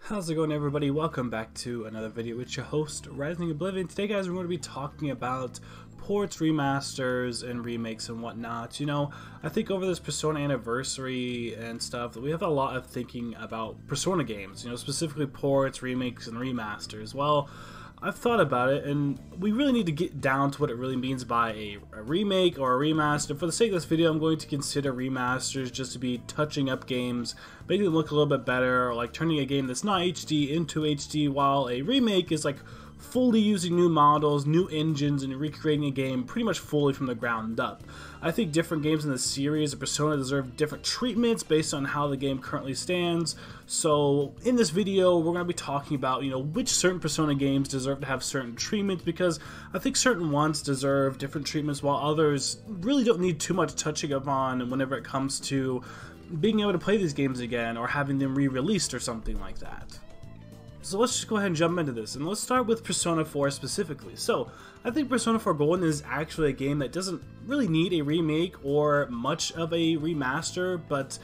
How's it going, everybody? Welcome back to another video with your host, Rising Oblivion. Today, guys, we're going to be talking about ports, remasters, and remakes and whatnot. You know, I think over this Persona anniversary and stuff, that we have a lot of thinking about Persona games, you know, specifically ports, remakes, and remasters. Well, I've thought about it, and we really need to get down to what it really means by a remake or a remaster. For the sake of this video, I'm going to consider remasters just to be touching up games, making them look a little bit better, or like turning a game that's not HD into HD, while a remake is like fully using new models, new engines, and recreating a game pretty much fully from the ground up. I think different games in the series of Persona deserve different treatments based on how the game currently stands. So in this video, we're going to be talking about, you know, which certain Persona games deserve to have certain treatments, because I think certain ones deserve different treatments while others really don't need too much touching up on whenever it comes to being able to play these games again or having them re-released or something like that. So let's just go ahead and jump into this, and let's start with Persona 4 specifically. So, I think Persona 4 Golden is actually a game that doesn't really need a remake or much of a remaster, but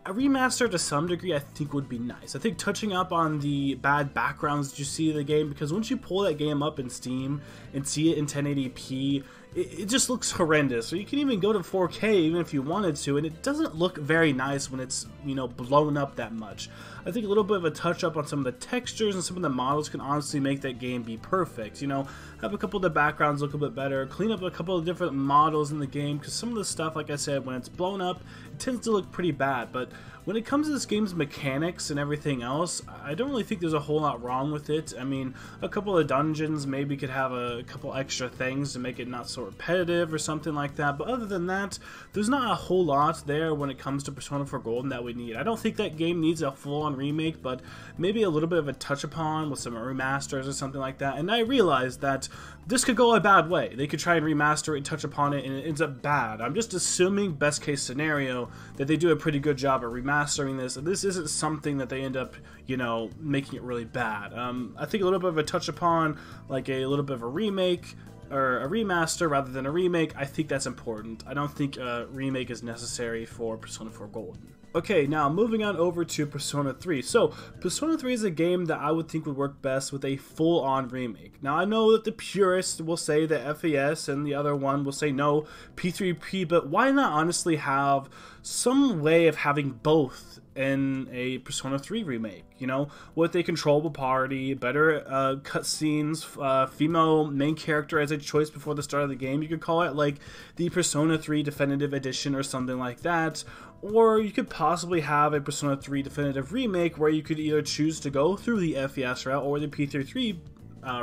a remaster to some degree I think would be nice. I think touching up on the bad backgrounds that you see in the game, because once you pull that game up in Steam and see it in 1080p, it just looks horrendous. So you can even go to 4K even if you wanted to, and it doesn't look very nice when it's, you know, blown up that much. I think a little bit of a touch up on some of the textures and some of the models can honestly make that game be perfect. You know, have a couple of the backgrounds look a bit better, clean up a couple of different models in the game, because some of the stuff, like I said, when it's blown up, it tends to look pretty bad. But when it comes to this game's mechanics and everything else, I don't really think there's a whole lot wrong with it. I mean, a couple of dungeons maybe could have a couple extra things to make it not so repetitive or something like that, but other than that, there's not a whole lot there when it comes to Persona 4 Golden that we need. I don't think that game needs a full-on remake, but maybe a little bit of a touch upon with some remasters or something like that. And I realize that this could go a bad way. They could try and remaster it and touch upon it, and it ends up bad. I'm just assuming, best case scenario, that they do a pretty good job at remastering this, and this isn't something that they end up, you know, making it really bad. I think a little bit of a touch upon, like a little bit of a remake, or a remaster rather than a remake, I think that's important. I don't think a remake is necessary for Persona 4 Golden. Okay, now moving on over to Persona 3. So, Persona 3 is a game that I would think would work best with a full-on remake. Now, I know that the purists will say that FES and the other one will say no, P3P, but why not honestly have some way of having both in a Persona 3 remake, you know, with a controllable party, better cutscenes, female main character as a choice before the start of the game. You could call it like the Persona 3 Definitive Edition or something like that, or you could possibly have a Persona 3 Definitive Remake where you could either choose to go through the FES route or the P33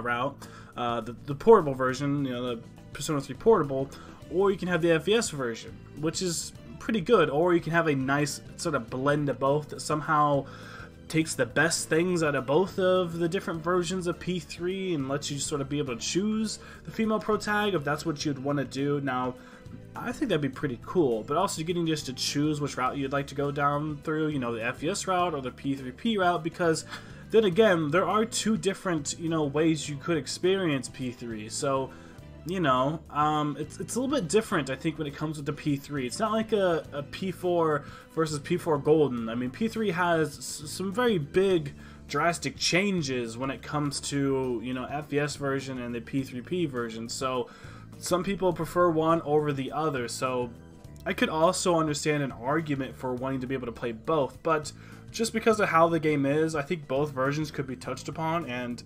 route, the portable version, you know, the Persona 3 Portable, or you can have the FES version, which is pretty good, or you can have a nice sort of blend of both that somehow takes the best things out of both of the different versions of P3 and lets you sort of be able to choose the female protag if that's what you'd want to do. Now, I think that'd be pretty cool, but also getting just to choose which route you'd like to go down through, you know, the FES route or the P3P route, because then again, there are two different, you know, ways you could experience P3, so you know, it's a little bit different, I think, when it comes with the P3. It's not like a P4 versus P4 Golden. I mean, P3 has some very big, drastic changes when it comes to, you know, FES version and the P3P version. So, some people prefer one over the other. So, I could also understand an argument for wanting to be able to play both. But, just because of how the game is, I think both versions could be touched upon, and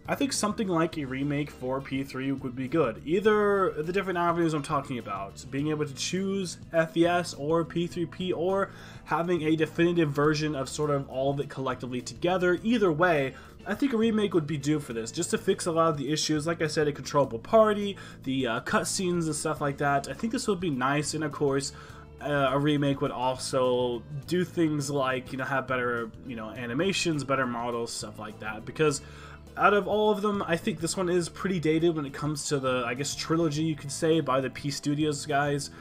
I think something like a remake for P3 would be good. Either the different avenues I'm talking about, being able to choose FES or P3P, or having a definitive version of sort of all of it collectively together. Either way, I think a remake would be due for this, just to fix a lot of the issues. Like I said, a controllable party, the cutscenes and stuff like that. I think this would be nice, and of course, a remake would also do things like, you know, have better, you know, animations, better models, stuff like that, because out of all of them, I think this one is pretty dated when it comes to the, I guess, trilogy, you could say, by the P Studios guys.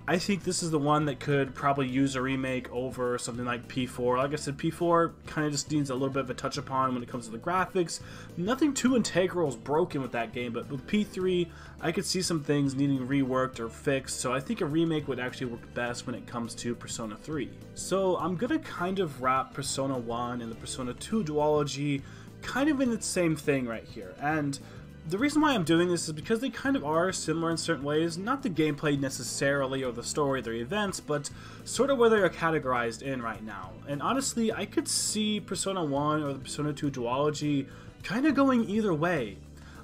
I think this is the one that could probably use a remake over something like P4. Like I said, P4 kind of just needs a little bit of a touch upon when it comes to the graphics. Nothing too integral is broken with that game, but with P3, I could see some things needing reworked or fixed, so I think a remake would actually work best when it comes to Persona 3. So I'm gonna kind of wrap Persona 1 and the Persona 2 duology kind of in the same thing right here, and the reason why I'm doing this is because they kind of are similar in certain ways, not the gameplay necessarily or the story or the events, but sort of where they are categorized in right now. And honestly, I could see Persona 1 or the Persona 2 duology kind of going either way.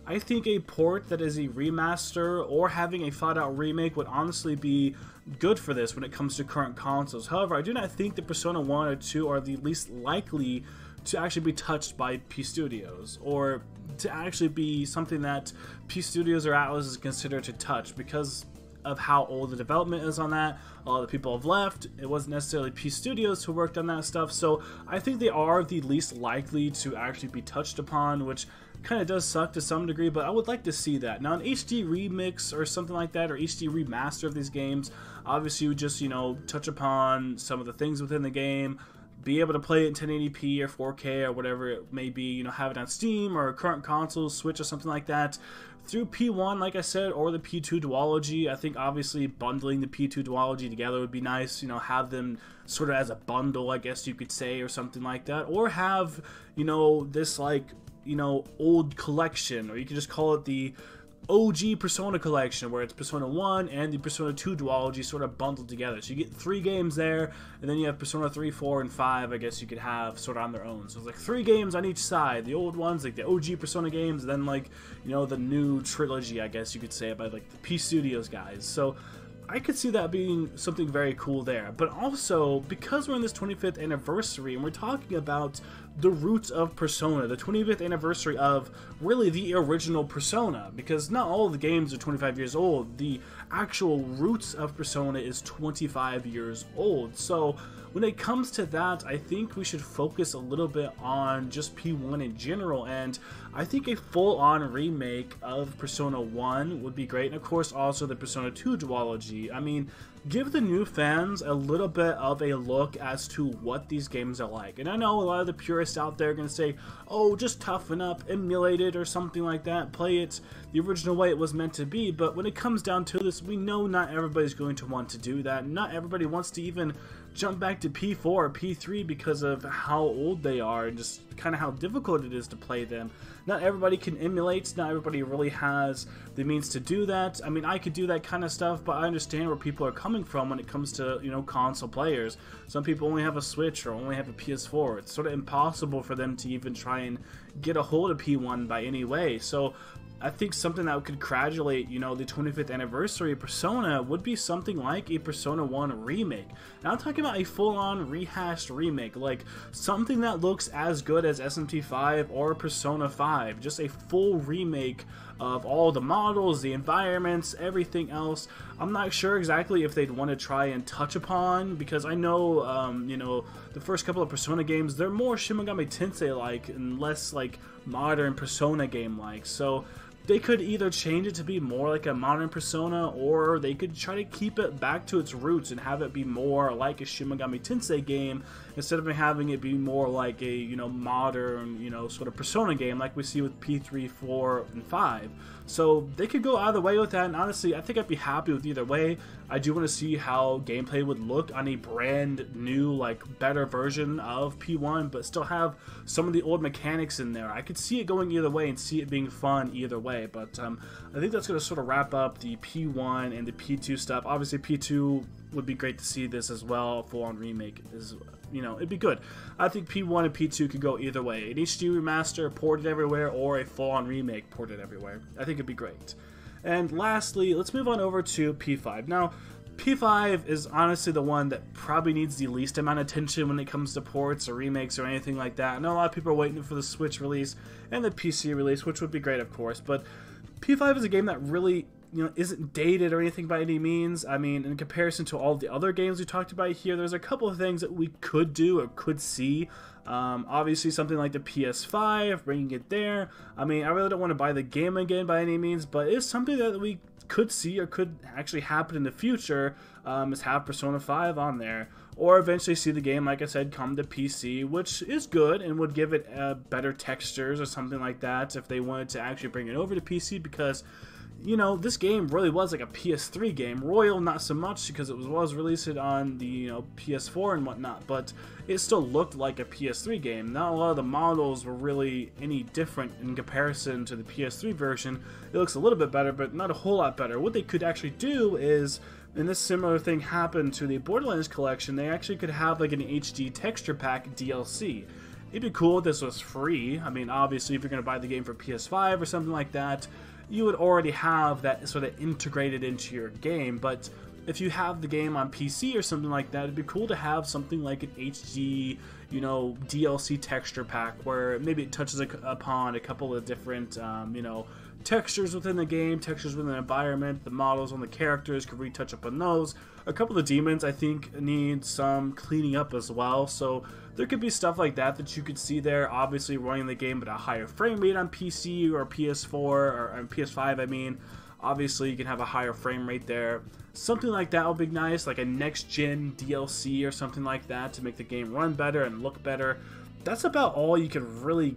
I think a port that is a remaster or having a flat-out remake would honestly be good for this when it comes to current consoles. However, I do not think that Persona 1 or 2 are the least likely to actually be touched by P Studios, or to actually be something that P Studios or Atlus is considered to touch because of how old the development is on that. A lot of the people have left. It wasn't necessarily P Studios who worked on that stuff, so I think they are the least likely to actually be touched upon, which kind of does suck to some degree, but I would like to see that. Now, an HD remix or something like that, or HD remaster of these games, obviously you would just, touch upon some of the things within the game, be able to play it in 1080p or 4K or whatever it may be, have it on Steam or current consoles, Switch or something like that. Through P1, like I said, or the P2 duology, I think obviously bundling the P2 duology together would be nice, have them sort of as a bundle, I guess you could say, or something like that. Or have, this old collection, or you could just call it the OG Persona collection, where it's Persona 1 and the Persona 2 duology sort of bundled together. So you get 3 games there, and then you have Persona 3, 4, and 5, I guess you could have sort of on their own. So it's like 3 games on each side. The old ones, like the OG Persona games, and then the new trilogy, I guess you could say, by like the P Studios guys. So I could see that being something very cool there. But also, because we're in this 25th anniversary, and we're talking about the roots of Persona, the 25th anniversary of really the original Persona, because not all of the games are 25 years old. The actual roots of Persona is 25 years old. So when it comes to that, I think we should focus a little bit on just P1 in general, and I think a full-on remake of Persona 1 would be great, and of course also the Persona 2 duology. I mean, give the new fans a little bit of a look as to what these games are like. And I know a lot of the purists out there are going to say, oh, just toughen up, emulate it or something like that, play it the original way it was meant to be. But when it comes down to this, we know not everybody's going to want to do that. Not everybody wants to even jump back to P4 or P3 because of how old they are and just kind of how difficult it is to play them. Not everybody can emulate, not everybody really has the means to do that. I mean, I could do that kind of stuff, but I understand where people are coming from when it comes to, console players. Some people only have a Switch or only have a PS4. It's sort of impossible for them to even try and get a hold of P1 by any way. So I think something that could congratulate, the 25th anniversary of Persona would be something like a Persona 1 remake. Now I'm talking about a full-on rehashed remake, like something that looks as good as SMT5 or Persona 5, just a full remake of all the models, the environments, everything else. I'm not sure exactly if they'd want to try and touch upon, because I know, the first couple of Persona games, they're more Shin Megami Tensei-like and less like modern Persona game-like. So they could either change it to be more like a modern Persona, or they could try to keep it back to its roots and have it be more like a Shin Megami Tensei game instead of having it be more like a modern sort of Persona game like we see with P3, 4, and 5. So they could go either way with that, and honestly, I think I'd be happy with either way. I do want to see how gameplay would look on a brand new, better version of P1, but still have some of the old mechanics in there. I could see it going either way and see it being fun either way, but I think that's going to sort of wrap up the P1 and the P2 stuff. Obviously, P2 would be great to see this as well. Full-on remake is, it'd be good. I think P1 and P2 could go either way. An HD remaster ported everywhere, or a full-on remake ported everywhere. I think it'd be great. And lastly, let's move on over to P5. Now, P5 is honestly the one that probably needs the least amount of attention when it comes to ports or remakes or anything like that. I know a lot of people are waiting for the Switch release and the PC release, which would be great, of course, but P5 is a game that really isn't dated or anything by any means. I mean, in comparison to all the other games we talked about here, there's a couple of things that we could do or could see. Obviously something like the PS5, bringing it there. I mean, I really don't want to buy the game again by any means, but it's something that we could see or could actually happen in the future is have Persona 5 on there, or eventually see the game, like I said, come to PC, which is good and would give it better textures or something like that if they wanted to actually bring it over to PC, because you know, this game really was like a PS3 game. Royal, not so much, because it was released on the, you know, PS4 and whatnot, but it still looked like a PS3 game. Not a lot of the models were really any different in comparison to the PS3 version. It looks a little bit better, but not a whole lot better. What they could actually do is, and this similar thing happened to the Borderlands collection, they actually could have like an HD texture pack DLC. It'd be cool if this was free. I mean, obviously, if you're going to buy the game for PS5 or something like that, you would already have that sort of integrated into your game. But if you have the game on PC or something like that, it'd be cool to have something like an HD, you know, DLC texture pack where maybe it touches upon a couple of different, you know, textures within the game, textures within the environment, the models on the characters could retouch up on those. A couple of demons, I think, need some cleaning up as well, so there could be stuff like that that you could see there. Obviously, running the game at a higher frame rate on PC or PS4 or on PS5, I mean. Obviously, you can have a higher frame rate there. Something like that would be nice, like a next-gen DLC or something like that to make the game run better and look better. That's about all you could really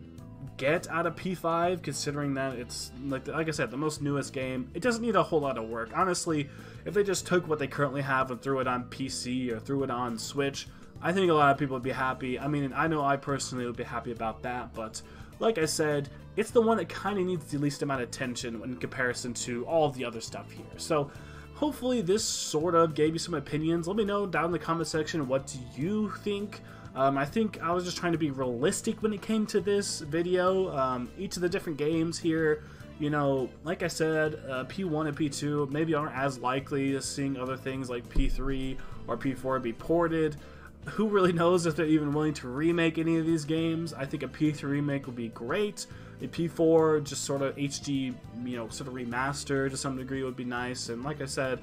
get out of P5, considering that it's, like I said, the most newest game. It doesn't need a whole lot of work. Honestly, if they just took what they currently have and threw it on PC or threw it on Switch, I think a lot of people would be happy. I mean, I know I personally would be happy about that, but like I said, it's the one that kind of needs the least amount of attention in comparison to all the other stuff here. So hopefully this sort of gave you some opinions. Let me know down in the comment section, what do you think? I think I was just trying to be realistic when it came to this video. Each of the different games here, you know, like I said, P1 and P2 maybe aren't as likely as seeing other things like P3 or P4 be ported. Who really knows if they're even willing to remake any of these games? I think a P3 remake would be great. A P4 just sort of HD, you know, sort of remaster to some degree would be nice. And like I said,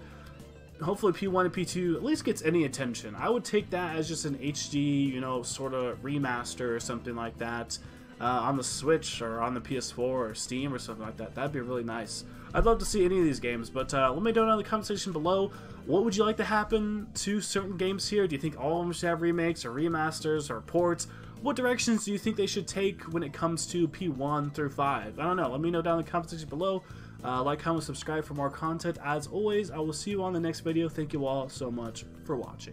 hopefully P1 and P2 at least gets any attention. I would take that as just an HD, you know, sort of remaster or something like that on the Switch or on the PS4 or Steam or something like that. That'd be really nice. I'd love to see any of these games, but let me know down in the comment section below. What would you like to happen to certain games here? Do you think all of them should have remakes or remasters or ports? What directions do you think they should take when it comes to P1 through 5? I don't know. Let me know down in the comment section below. Like, comment, subscribe for more content. As always, I will see you on the next video. Thank you all so much for watching.